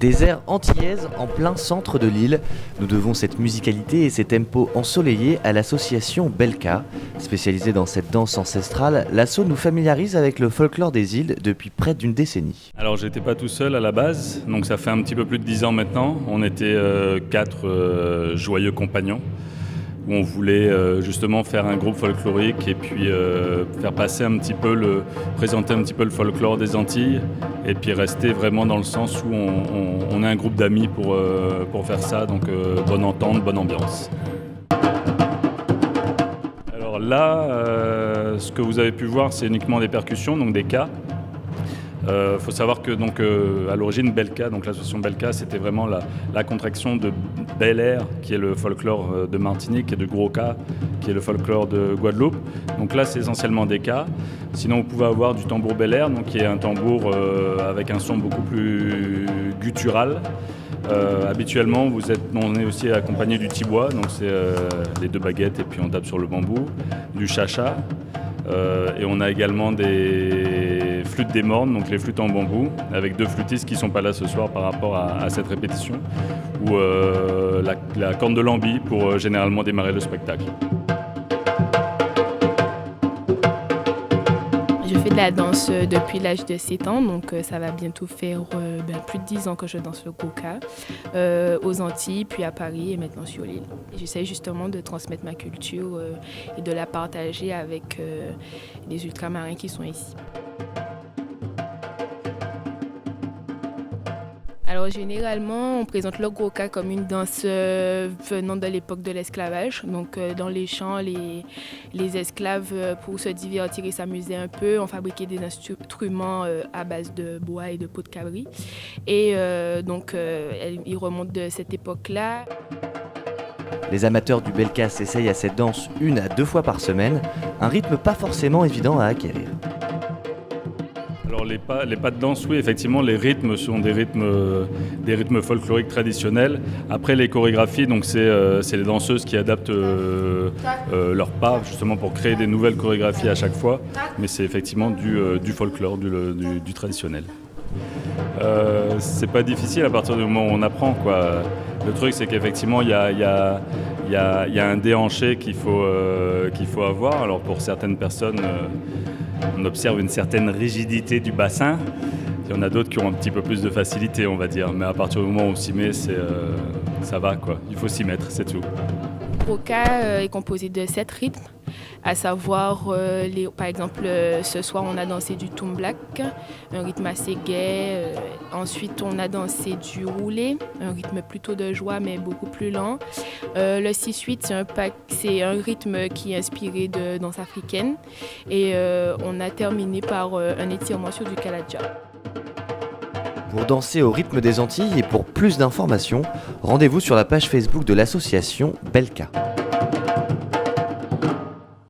Des airs antillaises en plein centre de l'île. Nous devons cette musicalité et ces tempos ensoleillés à l'association Belka. Spécialisée dans cette danse ancestrale, l'asso nous familiarise avec le folklore des îles depuis près d'une décennie. Alors j'étais pas tout seul à la base, donc ça fait un petit peu plus de 10 ans maintenant. On était 4 joyeux compagnons où on voulait justement faire un groupe folklorique et puis faire passer présenter un petit peu le folklore des Antilles et puis rester vraiment dans le sens où on est un groupe d'amis pour faire ça, donc bonne entente, bonne ambiance. Alors là, ce que vous avez pu voir, c'est uniquement des percussions, donc des cas. Faut savoir que à l'origine Belka, donc l'association Belka, c'était vraiment la contraction de Bel Air, qui est le folklore de Martinique, et de Gros Cas, qui est le folklore de Guadeloupe. Donc là, c'est essentiellement des cas. Sinon, vous pouvez avoir du tambour Bel Air, donc qui est un tambour avec un son beaucoup plus guttural. Habituellement, on est aussi accompagné du tibois, donc c'est les 2 baguettes et puis on tape sur le bambou, du chacha. Et on a également des flûtes des mornes, donc les flûtes en bambou, avec 2 flûtistes qui ne sont pas là ce soir par rapport à cette répétition, ou la corne de lambi pour généralement démarrer le spectacle. Je fais de la danse depuis l'âge de 7 ans, donc ça va bientôt faire plus de 10 ans que je danse le goka aux Antilles, puis à Paris et maintenant sur l'île. J'essaie justement de transmettre ma culture et de la partager avec les ultramarins qui sont ici. Alors généralement, on présente le goka comme une danse venant de l'époque de l'esclavage. Donc dans les champs, les esclaves, pour se divertir et s'amuser un peu, ont fabriqué des instruments à base de bois et de peau de cabri. Et ils remontent de cette époque-là. Les amateurs du Belka s'essayent à cette danse 1 à 2 fois par semaine, un rythme pas forcément évident à acquérir. Alors les pas de danse, oui, effectivement, les rythmes sont des rythmes folkloriques traditionnels. Après les chorégraphies, donc c'est les danseuses qui adaptent leurs pas justement pour créer des nouvelles chorégraphies à chaque fois. Mais c'est effectivement du folklore, du traditionnel. C'est pas difficile à partir du moment où on apprend, quoi. Le truc, c'est qu'effectivement, il y a un déhanché qu'il faut avoir. Alors pour certaines personnes, on observe une certaine rigidité du bassin. Il y en a d'autres qui ont un petit peu plus de facilité, on va dire. Mais à partir du moment où on s'y met, ça va, quoi. Il faut s'y mettre, c'est tout. Le goka est composé de 7 rythmes, à savoir, par exemple, ce soir on a dansé du tumblak, un rythme assez gai. Ensuite on a dansé du roulé, un rythme plutôt de joie mais beaucoup plus lent. Le 6-8, c'est un rythme qui est inspiré de danse africaine. Et on a terminé par un étirement sur du kaladja. Pour danser au rythme des Antilles et pour plus d'informations, rendez-vous sur la page Facebook de l'association Belka.